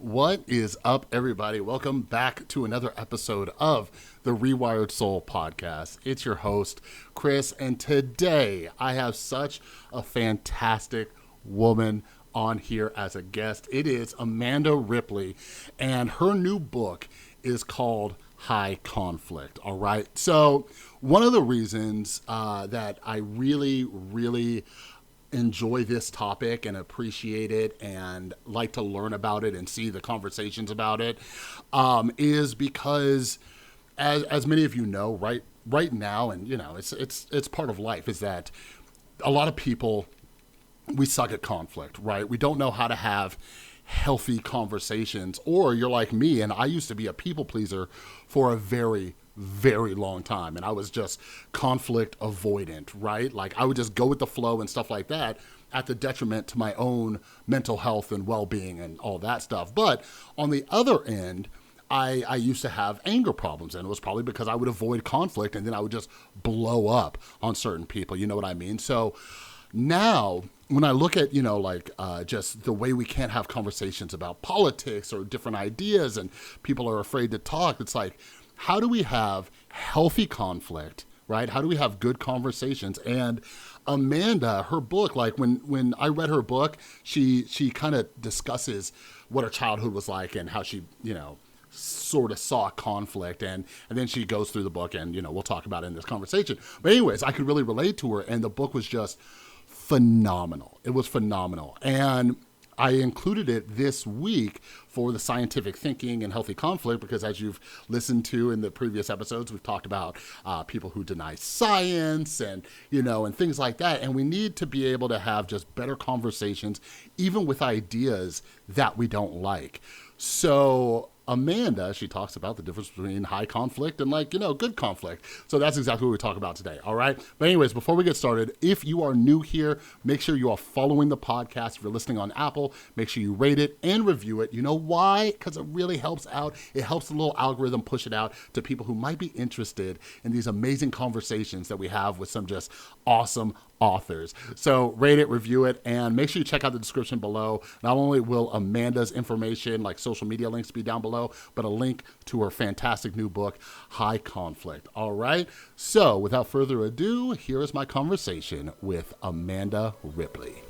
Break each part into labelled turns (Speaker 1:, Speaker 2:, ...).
Speaker 1: What is up, everybody? Welcome back to another episode of the Rewired Soul podcast. It's your host, Chris, and today I have such a fantastic woman on here as a guest. It is Amanda Ripley, and her new book is called High Conflict, all right? So one of the reasons that I really enjoy this topic and appreciate it and like to learn about it and see the conversations about it is because as many of you know, right now, and you know, it's part of life, is that a lot of people, we suck at conflict, right? We don't know how to have healthy conversations. Or you're like me, and I used to be a people pleaser for a very long time, and I was just conflict avoidant, right? Like I would just go with the flow and stuff like that at the detriment to my own mental health and well-being and all that stuff. But on the other end, I used to have anger problems, and it was probably because I would avoid conflict and then I would just blow up on certain people. You know what I mean? So now when I look at, just the way we can't have conversations about politics or different ideas and people are afraid to talk, it's like, how do we have healthy conflict, right? How do we have good conversations? And Amanda, her book, like when I read her book, she kind of discusses what her childhood was like and how she, sort of saw conflict. And then she goes through the book and, we'll talk about it in this conversation. But anyways, I could really relate to her, and the book was just phenomenal. It was phenomenal. And I included it this week for the scientific thinking and healthy conflict because, as you've listened to in the previous episodes, we've talked about people who deny science and things like that. And we need to be able to have just better conversations, even with ideas that we don't like. So Amanda, she talks about the difference between high conflict and good conflict. So that's exactly what we talk about today. All right. But anyways, before we get started, if you are new here, make sure you are following the podcast. If you're listening on Apple, make sure you rate it and review it. You know why? Because it really helps out. It helps the little algorithm push it out to people who might be interested in these amazing conversations that we have with some just awesome authors. So rate it, review it, and make sure you check out the description below. Not only will Amanda's information, like social media links, be down below, but a link to her fantastic new book, High Conflict. All right. So without further ado, here is my conversation with Amanda Ripley.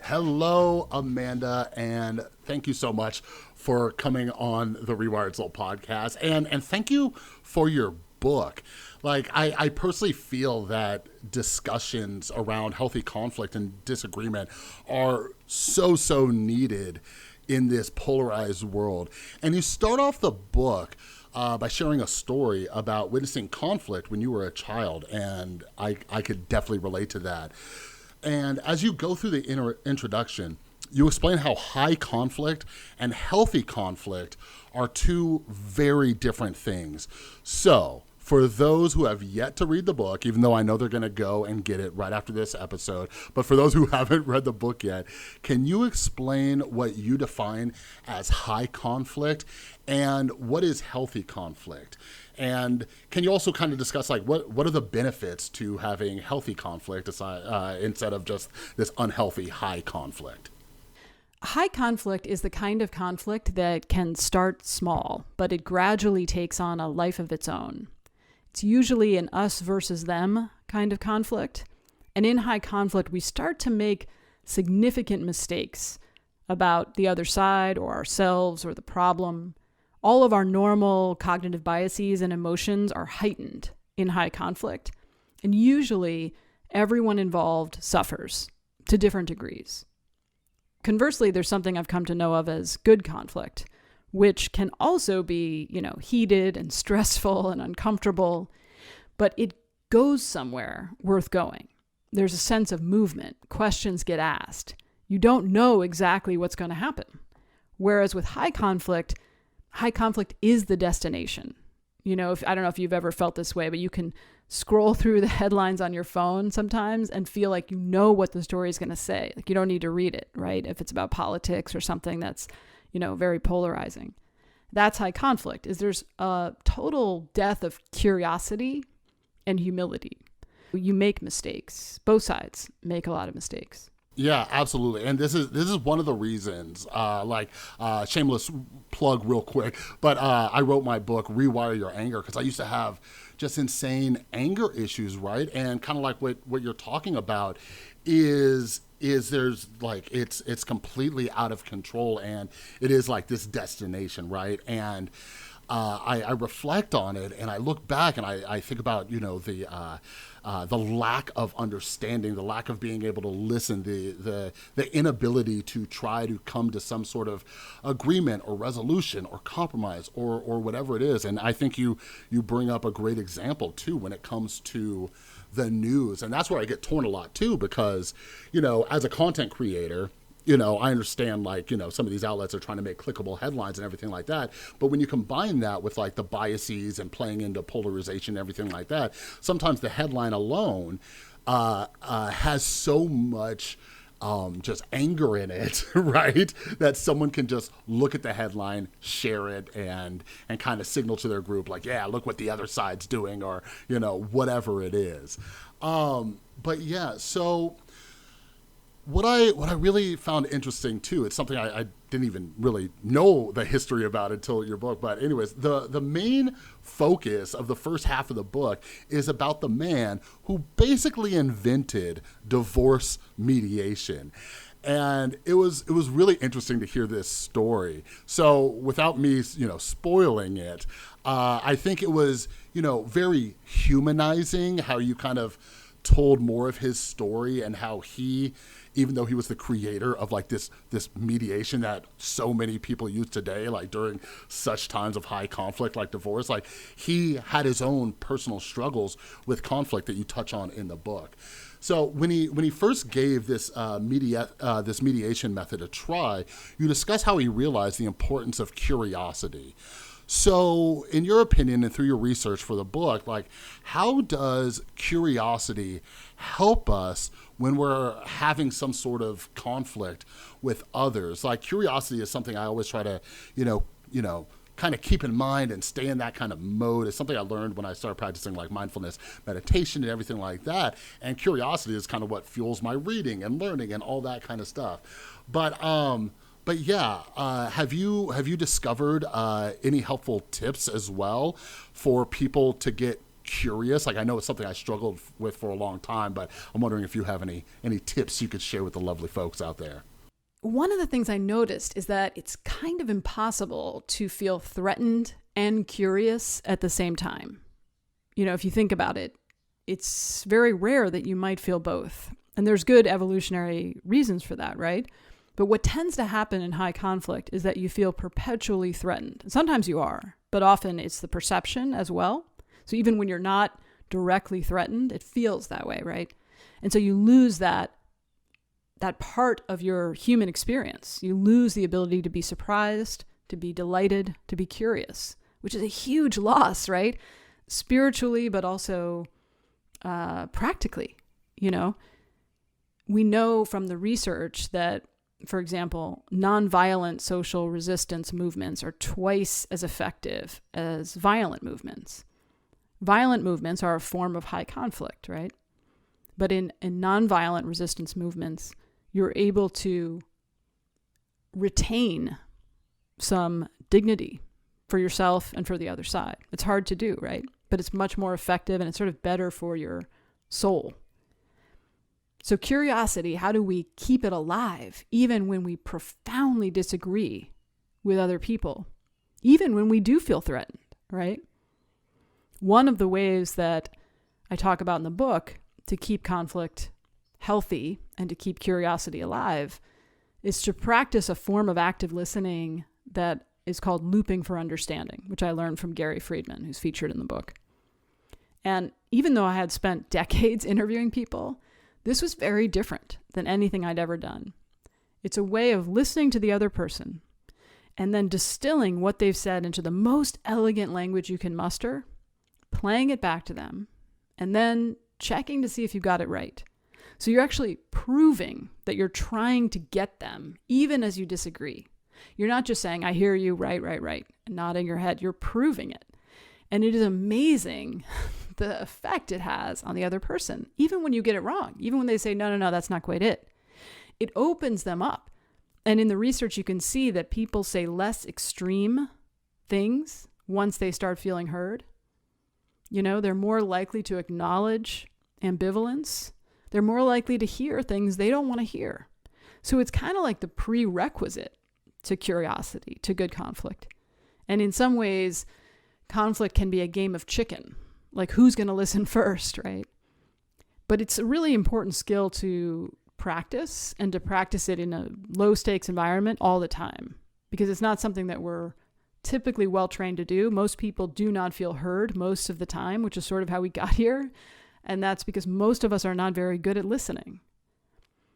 Speaker 1: Hello, Amanda, and thank you so much for coming on the Rewired Soul podcast. And thank you for your book. Like, I personally feel that discussions around healthy conflict and disagreement are so needed in this polarized world. And you start off the book by sharing a story about witnessing conflict when you were a child, and I could definitely relate to that. And as you go through the introduction, you explain how high conflict and healthy conflict are two very different things. So for those who have yet to read the book, even though I know they're going to go and get it right after this episode, but for those who haven't read the book yet, can you explain what you define as high conflict and what is healthy conflict? And can you also kind of discuss what are the benefits to having healthy conflict instead of just this unhealthy high conflict?
Speaker 2: High conflict is the kind of conflict that can start small, but it gradually takes on a life of its own. It's usually an us versus them kind of conflict. And in high conflict, we start to make significant mistakes about the other side or ourselves or the problem. All of our normal cognitive biases and emotions are heightened in high conflict. And usually, everyone involved suffers to different degrees. Conversely, there's something I've come to know of as good conflict, which can also be, heated and stressful and uncomfortable, but it goes somewhere worth going. There's a sense of movement. Questions get asked. You don't know exactly what's going to happen. Whereas with high conflict high conflict is the destination. You know, I don't know if you've ever felt this way, but you can scroll through the headlines on your phone sometimes and feel like you know what the story is going to say. Like you don't need to read it, right? If it's about politics or something that's, you know, very polarizing. That's high conflict, is there's a total death of curiosity and humility. You make mistakes. Both sides make a lot of mistakes.
Speaker 1: Yeah, absolutely. And this is one of the reasons, shameless plug real quick, but I wrote my book, Rewire Your Anger, because I used to have just insane anger issues, right? And kind of like what you're talking about is there's like, it's completely out of control, and it is like this destination, right? And I reflect on it and I look back and I think about, you know, the lack of understanding, the lack of being able to listen, the inability to try to come to some sort of agreement or resolution or compromise or whatever it is. And I think you bring up a great example too when it comes to the news. And that's where I get torn a lot too, because, you know, as a content creator, you know, I understand, like, you know, some of these outlets are trying to make clickable headlines and everything like that. But when you combine that with like the biases and playing into polarization and everything like that, sometimes the headline alone has so much just anger in it, right? That someone can just look at the headline, share it, and kind of signal to their group like, yeah, look what the other side's doing, or, you know, whatever it is. But yeah, so what I really found interesting too, it's something I didn't even really know the history about until your book. But anyways, the main focus of the first half of the book is about the man who basically invented divorce mediation. And it was really interesting to hear this story. So without me, you know, spoiling it, I think it was, you know, very humanizing how you kind of told more of his story and how he, even though he was the creator of like this mediation that so many people use today, like during such times of high conflict like divorce, like he had his own personal struggles with conflict that you touch on in the book. So when he first gave this mediation method a try, you discuss how he realized the importance of curiosity. So in your opinion and through your research for the book, like how does curiosity help us when we're having some sort of conflict with others? Like curiosity is something I always try to, you know, kind of keep in mind and stay in that kind of mode. It's something I learned when I started practicing like mindfulness meditation and everything like that. And curiosity is kind of what fuels my reading and learning and all that kind of stuff. But yeah, have you discovered any helpful tips as well for people to get curious? Like I know it's something I struggled with for a long time, but I'm wondering if you have any tips you could share with the lovely folks out there.
Speaker 2: One of the things I noticed is that it's kind of impossible to feel threatened and curious at the same time. You know, if you think about it, it's very rare that you might feel both. And there's good evolutionary reasons for that, right? But what tends to happen in high conflict is that you feel perpetually threatened. Sometimes you are, but often it's the perception as well. So even when you're not directly threatened, it feels that way, right? And so you lose that part of your human experience. You lose the ability to be surprised, to be delighted, to be curious, which is a huge loss, right? Spiritually, but also practically, you know. We know from the research that, for example, nonviolent social resistance movements are twice as effective as violent movements. Violent movements are a form of high conflict, right? But in nonviolent resistance movements, you're able to retain some dignity for yourself and for the other side. It's hard to do, right? But it's much more effective and it's sort of better for your soul. So curiosity, how do we keep it alive even when we profoundly disagree with other people, even when we do feel threatened, right? One of the ways that I talk about in the book to keep conflict healthy and to keep curiosity alive is to practice a form of active listening that is called looping for understanding, which I learned from Gary Friedman, who's featured in the book. And even though I had spent decades interviewing people, this was very different than anything I'd ever done. It's a way of listening to the other person and then distilling what they've said into the most elegant language you can muster, playing it back to them, and then checking to see if you got it right. So you're actually proving that you're trying to get them, even as you disagree. You're not just saying, I hear you, right, and nodding your head. You're proving it. And it is amazing the effect it has on the other person, even when you get it wrong, even when they say, no, that's not quite it. It opens them up. And in the research, you can see that people say less extreme things once they start feeling heard. You know, they're more likely to acknowledge ambivalence. They're more likely to hear things they don't want to hear. So it's kind of like the prerequisite to curiosity, to good conflict. And in some ways, conflict can be a game of chicken, like who's going to listen first, right? But it's a really important skill to practice, and to practice it in a low stakes environment all the time, because it's not something that we're typically well trained to do. Most people do not feel heard most of the time, which is sort of how we got here. And that's because most of us are not very good at listening.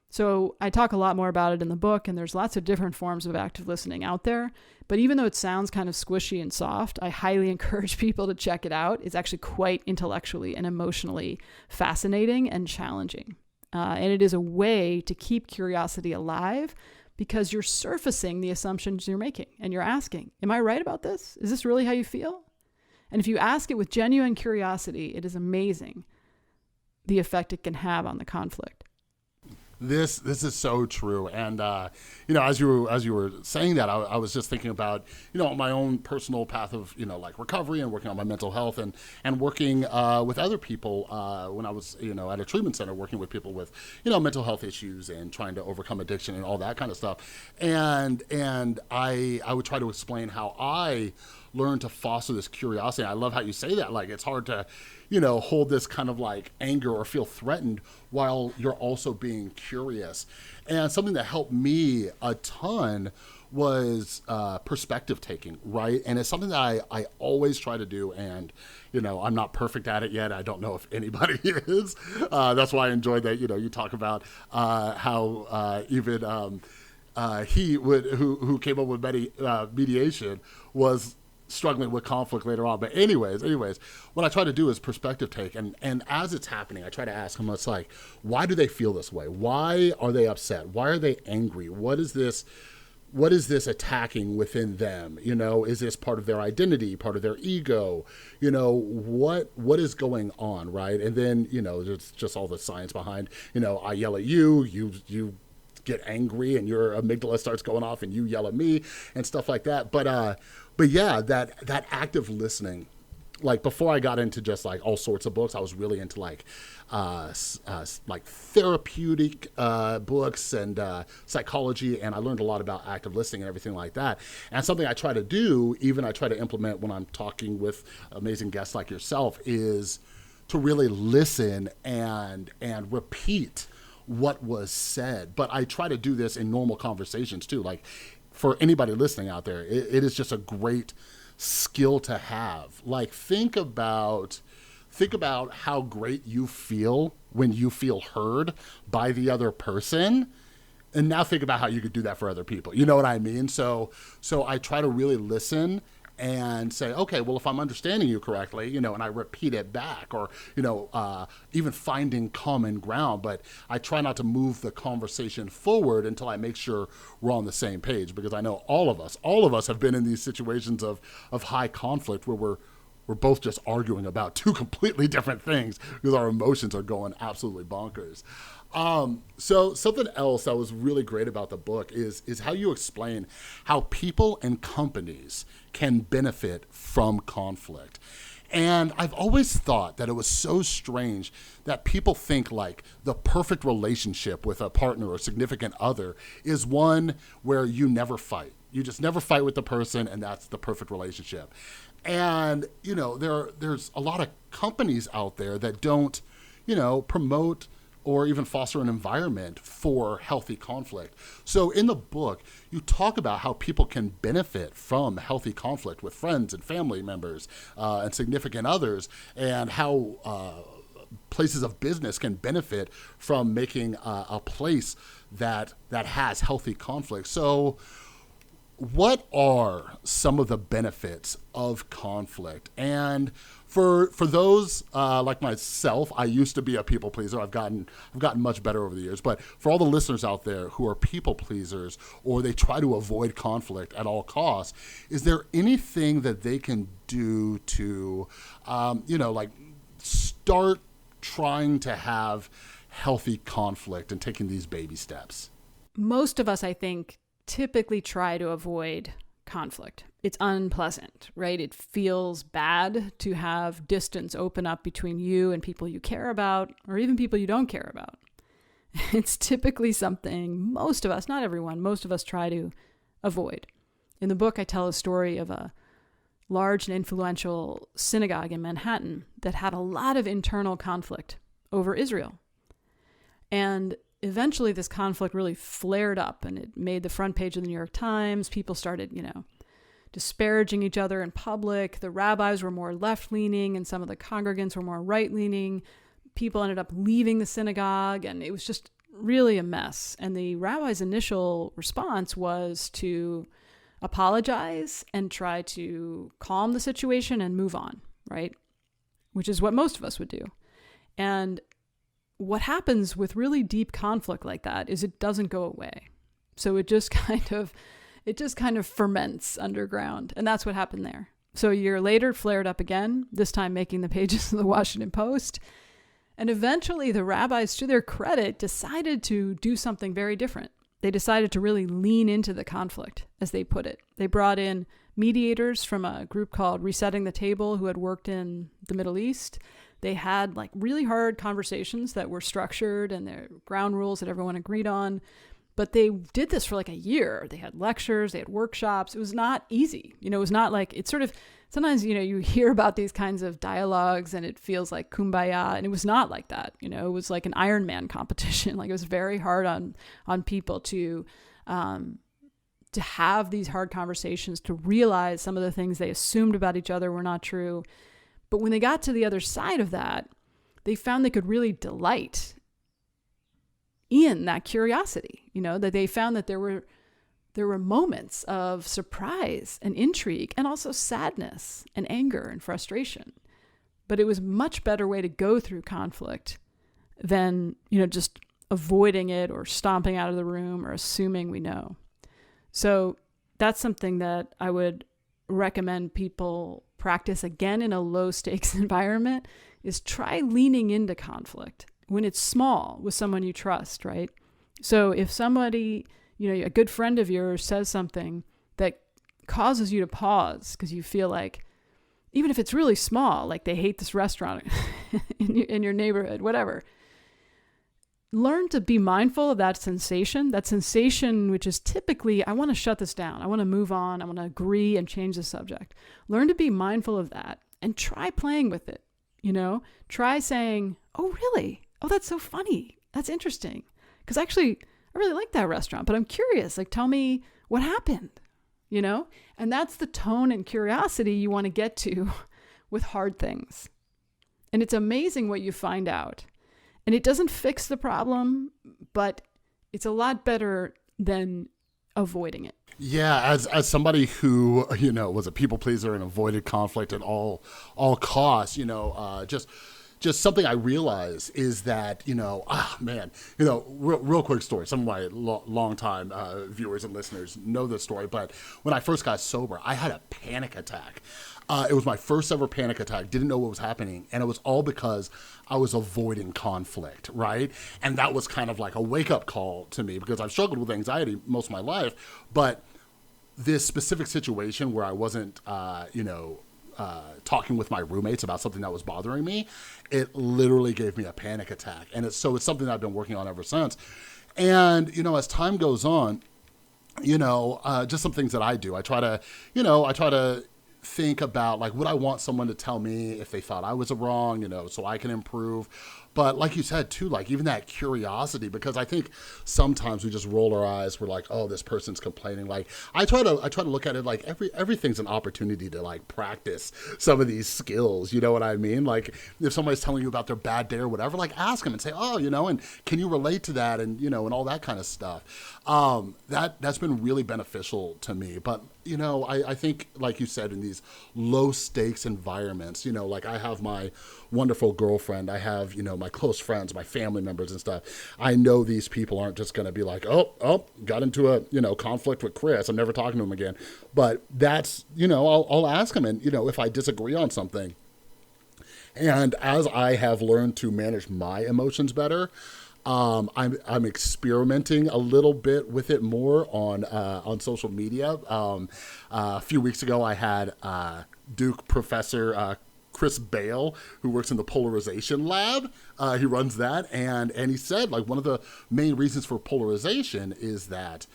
Speaker 2: So I talk a lot more about it in the book, and there's lots of different forms of active listening out there. But even though it sounds kind of squishy and soft, I highly encourage people to check it out. It's actually quite intellectually and emotionally fascinating and challenging. And it is a way to keep curiosity alive, because you're surfacing the assumptions you're making, and you're asking, am I right about this? Is this really how you feel? And if you ask it with genuine curiosity, it is amazing the effect it can have on the conflict.
Speaker 1: This is so true. And, as you were saying that, I was just thinking about, my own personal path of, like recovery and working on my mental health and working with other people when I was, at a treatment center, working with people with, mental health issues and trying to overcome addiction and all that kind of stuff. And I would try to explain how I learned to foster this curiosity. I love how you say that. Like, it's hard to, hold this kind of like anger or feel threatened while you're also being curious. And something that helped me a ton was perspective taking, right? And it's something that I always try to do. And, I'm not perfect at it yet. I don't know if anybody is. That's why I enjoyed that, you talk about how even he would, who came up with mediation, was struggling with conflict later on. But anyways, what I try to do is perspective take. And as it's happening, I try to ask them, it's like, why do they feel this way? Why are they upset? Why are they angry? What is this attacking within them? Is this part of their identity, part of their ego? What is going on, right? And then, there's just all the science behind, I yell at you get angry and your amygdala starts going off and you yell at me and stuff like that. But yeah, that active listening, like before I got into just like all sorts of books, I was really into like therapeutic books and psychology, and I learned a lot about active listening and everything like that. And something I try to do, even I try to implement when I'm talking with amazing guests like yourself, is to really listen and repeat what was said. But I try to do this in normal conversations too. Like, for anybody listening out there, it is just a great skill to have. Like, think about how great you feel when you feel heard by the other person. And now think about how you could do that for other people. You know what I mean? So I try to really listen and say, okay, well, if I'm understanding you correctly, and I repeat it back, or, even finding common ground. But I try not to move the conversation forward until I make sure we're on the same page, because I know all of us have been in these situations of high conflict where we're both just arguing about two completely different things because our emotions are going absolutely bonkers. So something else that was really great about the book is how you explain how people and companies can benefit from conflict. And I've always thought that it was so strange that people think like the perfect relationship with a partner or significant other is one where you never fight. You just never fight with the person, and that's the perfect relationship. And, there's a lot of companies out there that don't, promote or even foster an environment for healthy conflict. So in the book, you talk about how people can benefit from healthy conflict with friends and family members and significant others, and how places of business can benefit from making a place that has healthy conflict. So what are some of the benefits of conflict? And for those like myself, I used to be a people pleaser. I've gotten much better over the years. But for all the listeners out there who are people pleasers or they try to avoid conflict at all costs, is there anything that they can do to, like start trying to have healthy conflict and taking these baby steps?
Speaker 2: Most of us, I think, typically try to avoid conflict. It's unpleasant, right? It feels bad to have distance open up between you and people you care about, or even people you don't care about. It's typically something most of us, not everyone, most of us try to avoid. In the book, I tell a story of a large and influential synagogue in Manhattan that had a lot of internal conflict over Israel. And eventually this conflict really flared up and it made the front page of the New York Times. People started, disparaging each other in public. The rabbis were more left-leaning and some of the congregants were more right-leaning. People ended up leaving the synagogue and it was just really a mess. And the rabbi's initial response was to apologize and try to calm the situation and move on, right? Which is what most of us would do. And what happens with really deep conflict like that is it doesn't go away. So it just kind of ferments underground. And that's what happened there. So a year later, it flared up again, this time making the pages of the Washington Post. And eventually the rabbis, to their credit, decided to do something very different. They decided to really lean into the conflict, as they put it. They brought in mediators from a group called Resetting the Table who had worked in the Middle East. They had really hard conversations that were structured and their ground rules that everyone agreed on. But they did this for a year. They had lectures, they had workshops. It was not easy. It was not it's sort of, sometimes, you hear about these kinds of dialogues and it feels like kumbaya. And it was not like that. It was like an Ironman competition. It was very hard on people to have these hard conversations, to realize some of the things they assumed about each other were not true. But when they got to the other side of that, they found they could really delight in that curiosity, that they found that there were moments of surprise and intrigue and also sadness and anger and frustration. But it was a much better way to go through conflict than, just avoiding it or stomping out of the room or assuming we know. So that's something that I would recommend people practice again in a low stakes environment, is try leaning into conflict when it's small with someone you trust, right? So if somebody, a good friend of yours says something that causes you to pause because you feel like, even if it's really small, like they hate this restaurant in your neighborhood, whatever, learn to be mindful of that sensation which is typically, I want to shut this down. I want to move on. I want to agree and change the subject. Learn to be mindful of that and try playing with it. Try saying, oh, really? Oh, that's so funny. That's interesting. Because actually, I really like that restaurant, but I'm curious. Tell me what happened, And that's the tone and curiosity you want to get to with hard things. And it's amazing what you find out. And it doesn't fix the problem, but it's a lot better than avoiding it.
Speaker 1: Yeah, as somebody who, was a people pleaser and avoided conflict at all costs, just something I realized is that, real quick story. Some of my long-time viewers and listeners know this story, but when I first got sober, I had a panic attack. It was my first ever panic attack, didn't know what was happening, and it was all because I was avoiding conflict, right? And that was kind of like a wake-up call to me because I've struggled with anxiety most of my life, but this specific situation where I wasn't, talking with my roommates about something that was bothering me, it literally gave me a panic attack. And it's something that I've been working on ever since. And, as time goes on, just some things that I do. I try to think about would I want someone to tell me if they thought I was wrong, so I can improve. But like you said too, like even that curiosity, because I think sometimes we just roll our eyes. We're like, oh, this person's complaining. Like I try to look at it like everything's an opportunity to like practice some of these skills. You know what I mean? Like if somebody's telling you about their bad day or whatever, like ask them and say, oh, and can you relate to that? And, and all that kind of stuff. That's been really beneficial to me. But, I think, like you said, in these low stakes environments, like I have my wonderful girlfriend, I have, my close friends, my family members and stuff. I know these people aren't just going to be like, oh, got into a, conflict with Chris, I'm never talking to him again. But that's, I'll ask him. And, if I disagree on something, and as I have learned to manage my emotions better, I'm experimenting a little bit with it more on social media. A few weeks ago, I had Duke professor Chris Bale, who works in the polarization lab. He runs that, and he said like one of the main reasons for polarization is that,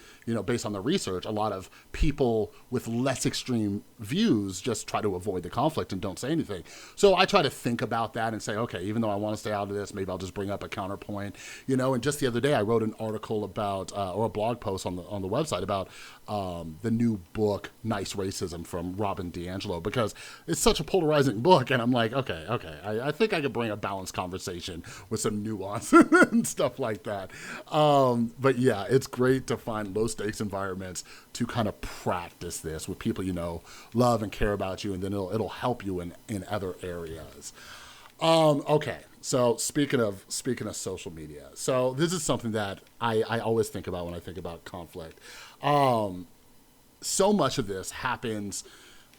Speaker 1: based on the research, a lot of people with less extreme views just try to avoid the conflict and don't say anything. So I try to think about that and say, okay, even though I want to stay out of this, maybe I'll just bring up a counterpoint, And just the other day, I wrote an article about, or a blog post on the website about the new book, Nice Racism, from Robin DiAngelo, because it's such a polarizing book, and I'm like, okay, I think I could bring a balanced conversation with some nuance and stuff like that. But yeah, it's great to find low stakes environments to kind of practice this with people love and care about you, and then it'll help you in other areas. Okay, so speaking of social media, so this is something that I always think about when I think about conflict. So much of this happens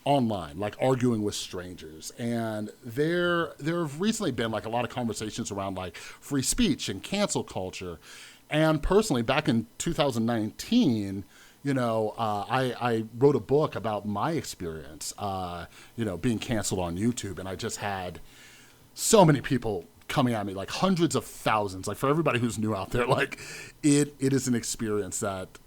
Speaker 1: online, like arguing with strangers. And there have recently been like a lot of conversations around like free speech and cancel culture. And personally, back in 2019, I wrote a book about my experience, being canceled on YouTube. And I just had so many people coming at me, like hundreds of thousands. Like for everybody who's new out there, like it is an experience that,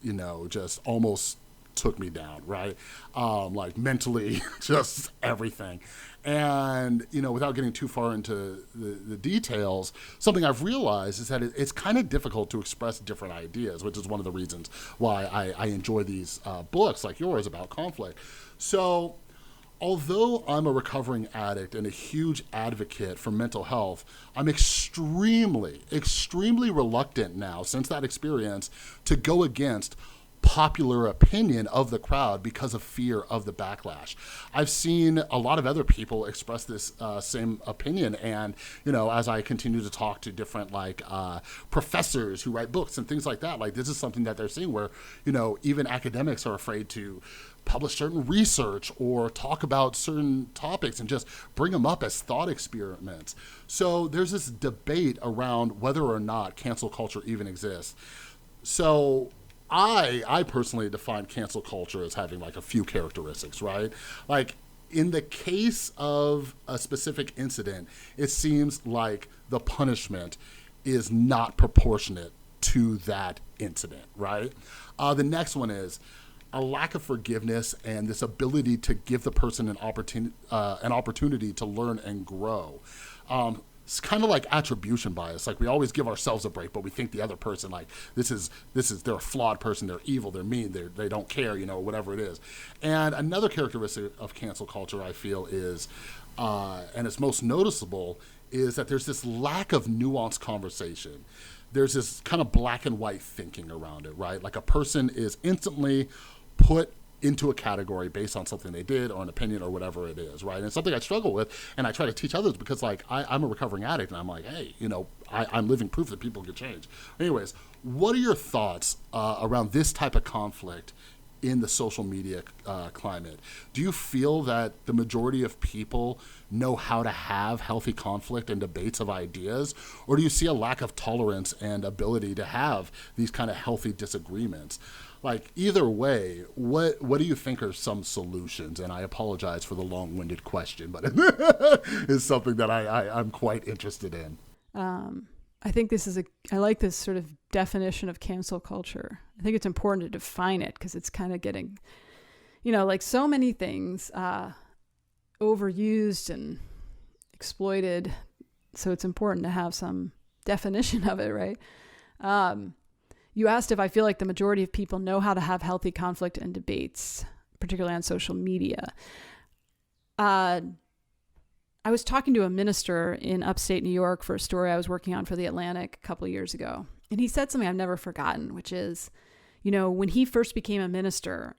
Speaker 1: just almost took me down, right? Like mentally, just everything. And, without getting too far into the details, something I've realized is that it's kind of difficult to express different ideas, which is one of the reasons why I enjoy these books like yours about conflict. So although I'm a recovering addict and a huge advocate for mental health, I'm extremely, extremely reluctant now, since that experience, to go against popular opinion of the crowd because of fear of the backlash. I've seen a lot of other people express this same opinion, and as I continue to talk to different professors who write books and things like that, like this is something that they're seeing where even academics are afraid to publish certain research or talk about certain topics and just bring them up as thought experiments. So there's this debate around whether or not cancel culture even exists. So I personally define cancel culture as having like a few characteristics, right? Like in the case of a specific incident, it seems like the punishment is not proportionate to that incident, right? The next one is a lack of forgiveness and this ability to give the person an opportunity to learn and grow. It's kind of like attribution bias. Like we always give ourselves a break, but we think the other person, like this is they're a flawed person, they're evil, they're mean, they don't care, whatever it is. And another characteristic of cancel culture, I feel, is, and it's most noticeable, is that there's this lack of nuanced conversation. There's this kind of black and white thinking around it, right? Like a person is instantly put into a category based on something they did or an opinion or whatever it is, right? And it's something I struggle with, and I try to teach others because, like, I'm a recovering addict, and I'm like, hey, I'm living proof that people can change. Anyways, what are your thoughts around this type of conflict in the social media climate? Do you feel that the majority of people know how to have healthy conflict and debates of ideas, or do you see a lack of tolerance and ability to have these kind of healthy disagreements? Like, either way, what do you think are some solutions? And I apologize for the long-winded question, but it's something that I'm quite interested in.
Speaker 2: I think I like this sort of definition of cancel culture. I think it's important to define it because it's kind of getting, like so many things, overused and exploited So it's important to have some definition of it, right? You asked if I feel like the majority of people know how to have healthy conflict and debates, particularly on social media. I was talking to a minister in upstate New York for a story I was working on for The Atlantic a couple of years ago. And he said something I've never forgotten, which is, when he first became a minister,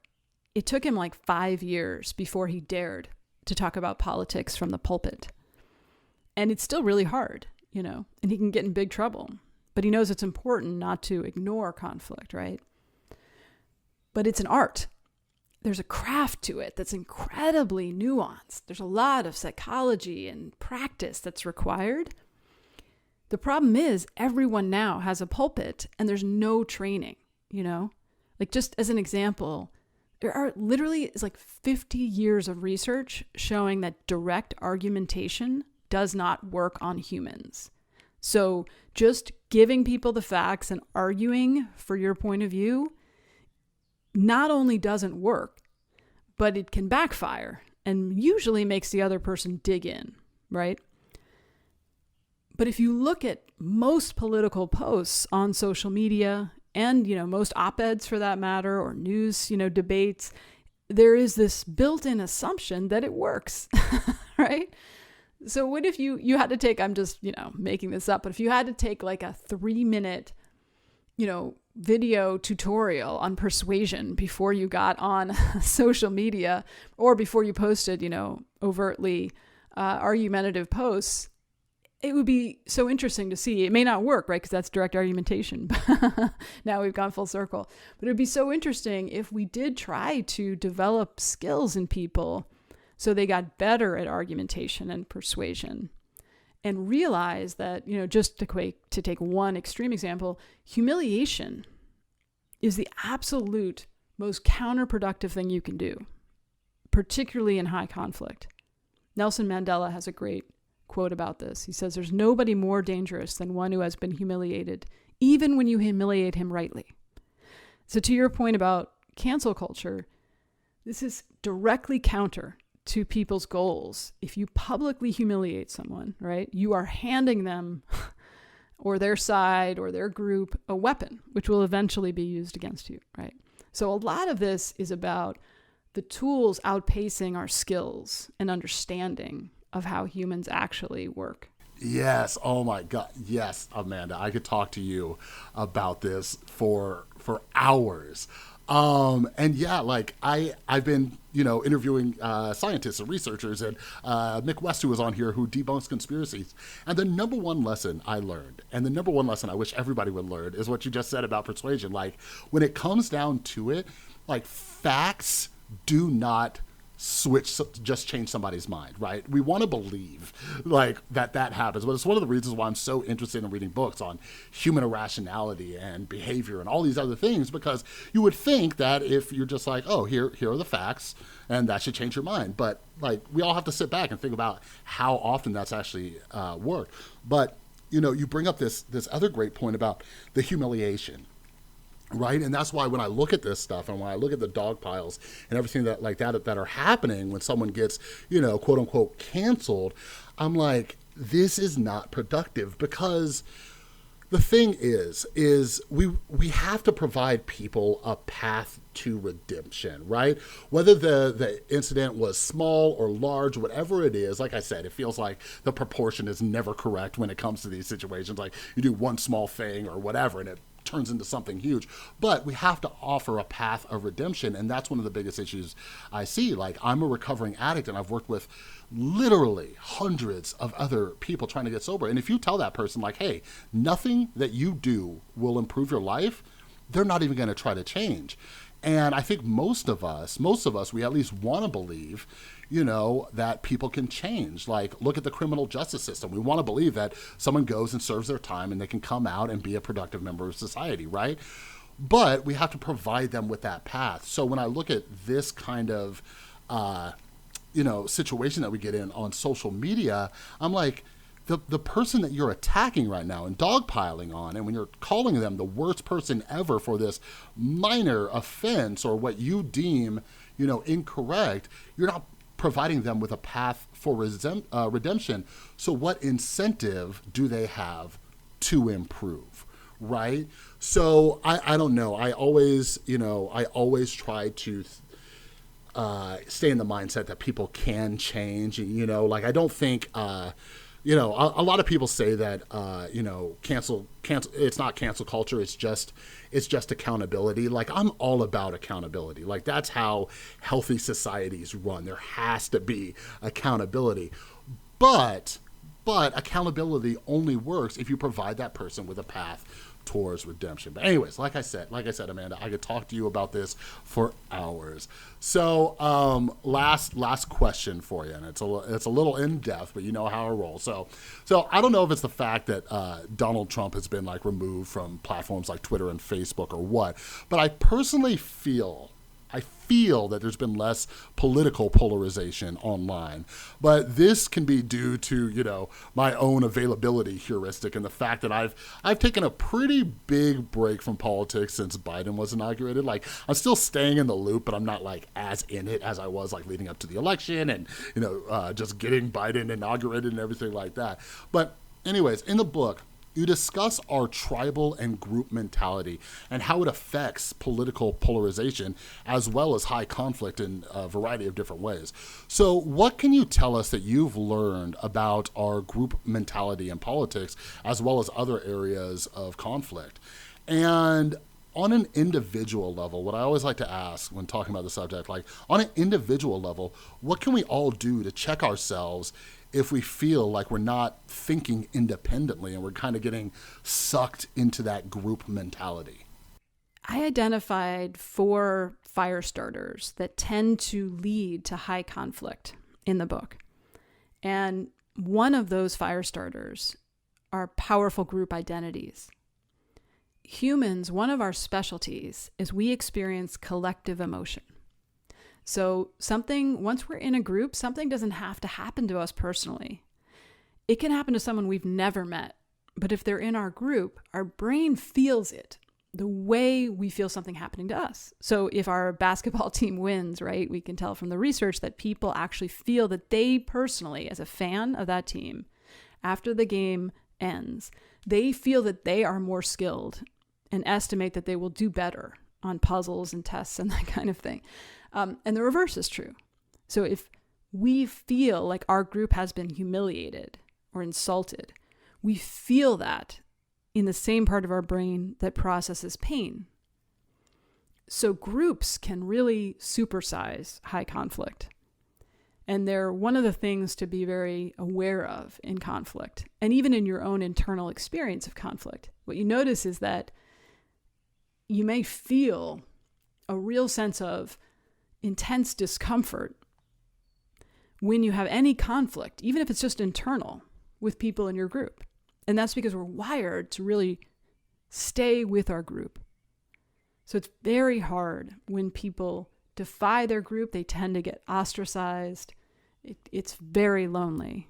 Speaker 2: it took him like 5 years before he dared to talk about politics from the pulpit. And it's still really hard, and he can get in big trouble. But he knows it's important not to ignore conflict, right? But it's an art. There's a craft to it that's incredibly nuanced. There's a lot of psychology and practice that's required. The problem is everyone now has a pulpit and there's no training, Like just as an example, there are literally 50 years of research showing that direct argumentation does not work on humans. So just giving people the facts and arguing for your point of view not only doesn't work, but it can backfire and usually makes the other person dig in, right? But if you look at most political posts on social media and, most op-eds for that matter, or news, debates, there is this built-in assumption that it works, right? So what if you had to take, I'm just, making this up, but if you had to take like a 3-minute, video tutorial on persuasion before you got on social media or before you posted, overtly argumentative posts, it would be so interesting to see. It may not work, right? Because that's direct argumentation. Now we've gone full circle. But it would be so interesting if we did try to develop skills in people so they got better at argumentation and persuasion, and realize that, just to take one extreme example, humiliation is the absolute most counterproductive thing you can do, particularly in high conflict. Nelson Mandela has a great quote about this. He says, "There's nobody more dangerous than one who has been humiliated, even when you humiliate him rightly." So to your point about cancel culture, this is directly counter to people's goals. If you publicly humiliate someone, right, you are handing them or their side or their group a weapon, which will eventually be used against you, right? So a lot of this is about the tools outpacing our skills and understanding of how humans actually work.
Speaker 1: Yes. Oh my God. Yes, Amanda. I could talk to you about this for hours. And yeah, I've been, interviewing scientists and researchers, and Mick West, who was on here, who debunks conspiracies. And the number one lesson I learned, and the number one lesson I wish everybody would learn, is what you just said about persuasion. When it comes down to it, facts do not just change somebody's mind, right? We want to believe that happens, but it's one of the reasons why I'm so interested in reading books on human irrationality and behavior and all these other things, because you would think that if you're just here are the facts and that should change your mind, but we all have to sit back and think about how often that's actually worked. But you bring up this other great point about the humiliation. Right. And that's why when I look at this stuff and when I look at the dog piles and everything that are happening when someone gets, quote unquote, canceled, I'm like, this is not productive, because the thing is we have to provide people a path to redemption, right? Whether the incident was small or large, whatever it is, like I said, it feels like the proportion is never correct when it comes to these situations. You do one small thing or whatever and it turns into something huge. But we have to offer a path of redemption, and that's one of the biggest issues I see. I'm a recovering addict, and I've worked with literally hundreds of other people trying to get sober. And if you tell that person, hey, nothing that you do will improve your life, they're not even going to try to change. And I think most of us, we at least want to believe, that people can change. Look at the criminal justice system. We want to believe that someone goes and serves their time and they can come out and be a productive member of society, right? But we have to provide them with that path. So when I look at this kind of, situation that we get in on social media, I'm like, the person that you're attacking right now and dogpiling on, and when you're calling them the worst person ever for this minor offense or what you deem, incorrect, you're not providing them with a path for redemption. So what incentive do they have to improve, right? So I don't know. I always try to stay in the mindset that people can change. Like I don't think, a lot of people say that, cancel. It's not cancel culture. It's just accountability. Like I'm all about accountability. Like that's how healthy societies run. There has to be accountability, but accountability only works if you provide that person with a path towards redemption. But anyways, like I said, Amanda, I could talk to you about this for hours. So last question for you, and it's a little in depth, but you know how I roll. So I don't know if it's the fact that Donald Trump has been like removed from platforms like Twitter and Facebook or what, but I personally feel that there's been less political polarization online. But this can be due to, my own availability heuristic and the fact that I've taken a pretty big break from politics since Biden was inaugurated. Like I'm still staying in the loop, but I'm not like as in it as I was like leading up to the election and, just getting Biden inaugurated and everything like that. But anyways, in the book, you discuss our tribal and group mentality and how it affects political polarization as well as high conflict in a variety of different ways. So what can you tell us that you've learned about our group mentality in politics as well as other areas of conflict? And on an individual level, what I always like to ask when talking about the subject, like on an individual level, what can we all do to check ourselves if we feel like we're not thinking independently and we're kind of getting sucked into that group mentality?
Speaker 2: I identified 4 fire starters that tend to lead to high conflict in the book. And one of those fire starters are powerful group identities. Humans, one of our specialties is we experience collective emotion. So once we're in a group, something doesn't have to happen to us personally. It can happen to someone we've never met. But if they're in our group, our brain feels it the way we feel something happening to us. So if our basketball team wins, right, we can tell from the research that people actually feel that they personally, as a fan of that team, after the game ends, they feel that they are more skilled and estimate that they will do better on puzzles and tests and that kind of thing. And the reverse is true. So if we feel like our group has been humiliated or insulted, we feel that in the same part of our brain that processes pain. So groups can really supersize high conflict. And they're one of the things to be very aware of in conflict, and even in your own internal experience of conflict. What you notice is that you may feel a real sense of intense discomfort when you have any conflict, even if it's just internal, with people in your group. And that's because we're wired to really stay with our group. So it's very hard when people defy their group. They tend to get ostracized. It's very lonely.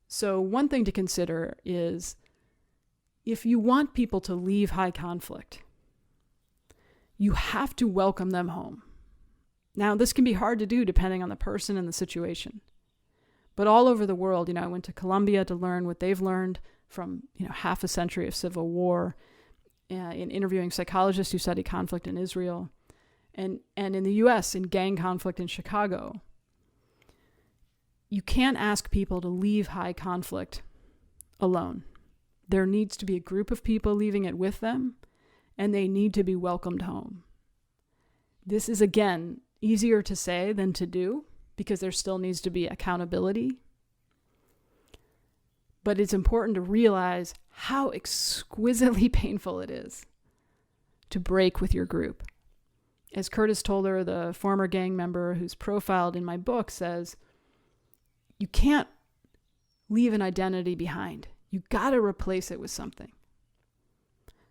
Speaker 2: So one thing to consider is if you want people to leave high conflict, you have to welcome them home. Now, this can be hard to do depending on the person and the situation. But all over the world, I went to Colombia to learn what they've learned from, half a century of civil war, in interviewing psychologists who study conflict in Israel, and in the U.S. in gang conflict in Chicago. You can't ask people to leave high conflict alone. There needs to be a group of people leaving it with them, and they need to be welcomed home. This is, again, easier to say than to do because there still needs to be accountability. But it's important to realize how exquisitely painful it is to break with your group. As Curtis Toller, the former gang member who's profiled in my book, says, you can't leave an identity behind. You got to replace it with something.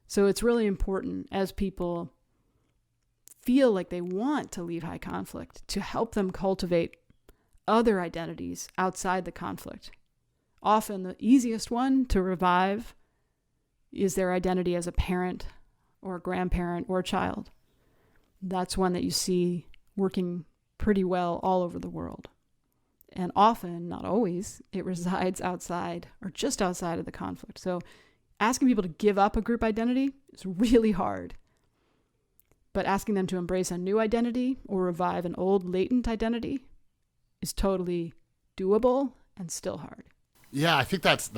Speaker 2: So it's really important as people feel like they want to leave high conflict to help them cultivate other identities outside the conflict. Often the easiest one to revive is their identity as a parent or a grandparent or a child. That's one that you see working pretty well all over the world. And often, not always, it resides outside or just outside of the conflict. So asking people to give up a group identity is really hard. But asking them to embrace a new identity or revive an old latent identity is totally doable and still hard.
Speaker 1: Yeah, I think that's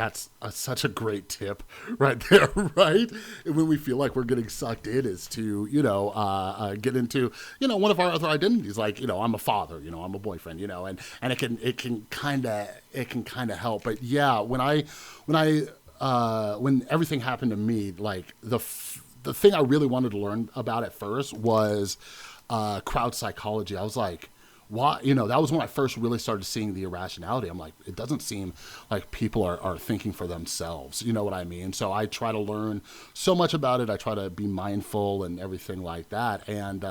Speaker 1: such a great tip right there, right? When we feel like we're getting sucked in is to, get into, one of our other identities, like, I'm a father, I'm a boyfriend, and it can kind of help. But yeah, when everything happened to me, like the thing I really wanted to learn about at first was crowd psychology. I was like, why, that was when I first really started seeing the irrationality. I'm like, it doesn't seem like people are thinking for themselves. You know what I mean? So I try to learn so much about it. I try to be mindful and everything like that. And,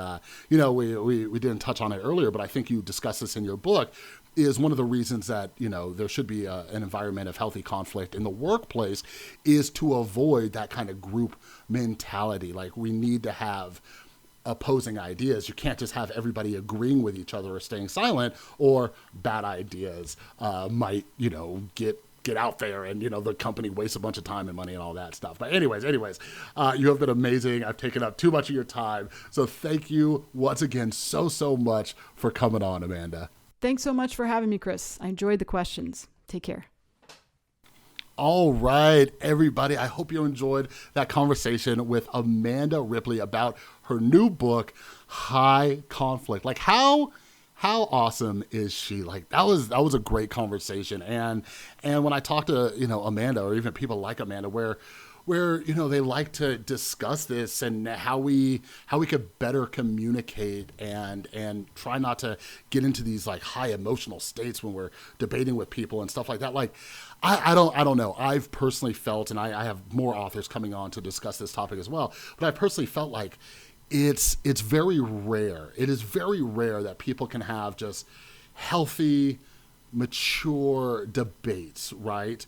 Speaker 1: we didn't touch on it earlier, but I think you discussed this in your book, is one of the reasons that, there should be an environment of healthy conflict in the workplace is to avoid that kind of group mentality. Like, we need to have opposing ideas. You can't just have everybody agreeing with each other or staying silent, or bad ideas might, get out there and, the company wastes a bunch of time and money and all that stuff. But anyways, you have been amazing. I've taken up too much of your time. So thank you once again so much for coming on, Amanda.
Speaker 2: Thanks so much for having me, Chris. I enjoyed the questions. Take care.
Speaker 1: All right, everybody. I hope you enjoyed that conversation with Amanda Ripley about her new book, High Conflict. Like, how awesome is she? Like, that was a great conversation. And when I talk to, Amanda, or even people like Amanda, where they like to discuss this and how we could better communicate and try not to get into these like high emotional states when we're debating with people and stuff like that. Like, I don't know. I've personally felt, and I have more authors coming on to discuss this topic as well, but I personally felt like it's very rare. It is very rare that people can have just healthy, mature debates, right?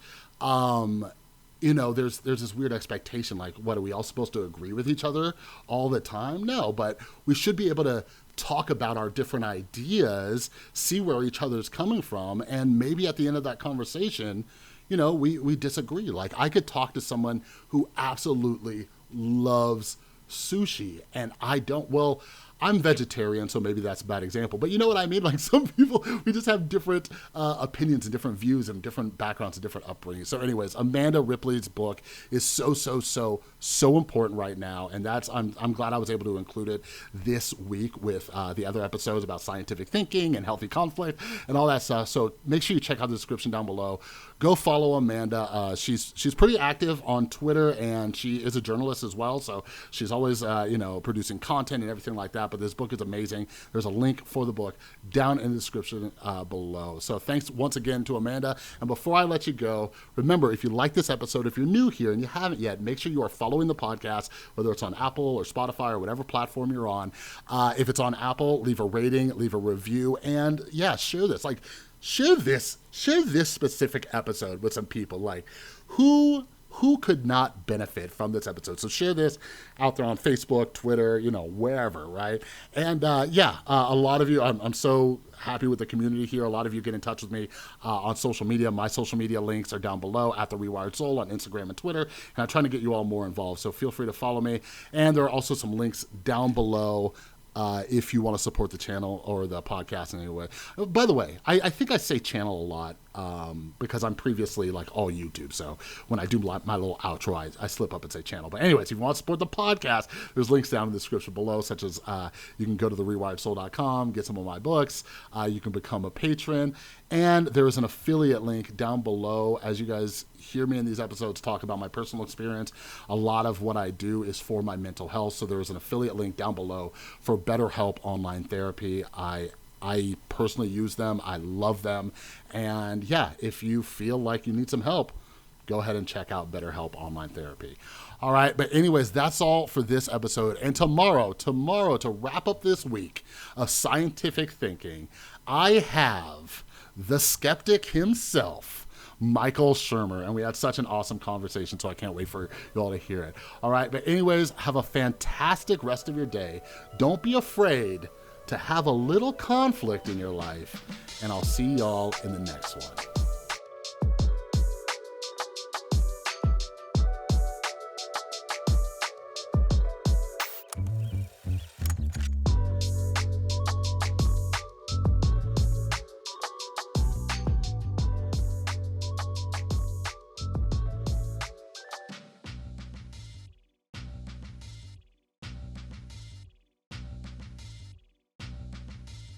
Speaker 1: There's this weird expectation, like, what, are we all supposed to agree with each other all the time? No, but we should be able to talk about our different ideas, see where each other's coming from, and maybe at the end of that conversation, we disagree. Like, I could talk to someone who absolutely loves sushi, and I don't. Well, I'm vegetarian, so maybe that's a bad example. But you know what I mean? Like, some people, we just have different opinions and different views and different backgrounds and different upbringings. So anyways, Amanda Ripley's book is so important right now. And I'm glad I was able to include it this week with the other episodes about scientific thinking and healthy conflict and all that stuff. So make sure you check out the description down below. Go follow Amanda. She's pretty active on Twitter, and she is a journalist as well. So she's always, producing content and everything like that. But this book is amazing. There's a link for the book down in the description below. So thanks once again to Amanda. And before I let you go, remember, if you like this episode, if you're new here and you haven't yet, make sure you are following the podcast, whether it's on Apple or Spotify or whatever platform you're on. If it's on Apple, leave a rating, leave a review, and share this. Like, share this specific episode with some people. Like, who could not benefit from this episode? So share this out there on Facebook, Twitter, wherever, right? And a lot of you, I'm so happy with the community here. A lot of you get in touch with me on social media. My social media links are down below at The Rewired Soul on Instagram and Twitter. And I'm trying to get you all more involved. So feel free to follow me. And there are also some links down below if you want to support the channel or the podcast in any way. By the way, I think I say channel a lot because I'm previously like all YouTube. So when I do my little outro, I slip up and say channel. But anyways, if you want to support the podcast, there's links down in the description below, such as you can go to therewiredsoul.com, get some of my books. You can become a patron. And there is an affiliate link down below. As you guys hear me in these episodes talk about my personal experience, a lot of what I do is for my mental health. So there is an affiliate link down below for BetterHelp online therapy. I personally use them. I love them. And if you feel like you need some help, go ahead and check out BetterHelp online therapy. All right. But anyways, that's all for this episode. And tomorrow, to wrap up this week of scientific thinking, I have the skeptic himself, Michael Shermer, and we had such an awesome conversation, so I can't wait for you all to hear it. All right, but anyways, have a fantastic rest of your day. Don't be afraid to have a little conflict in your life. And I'll see y'all in the next one.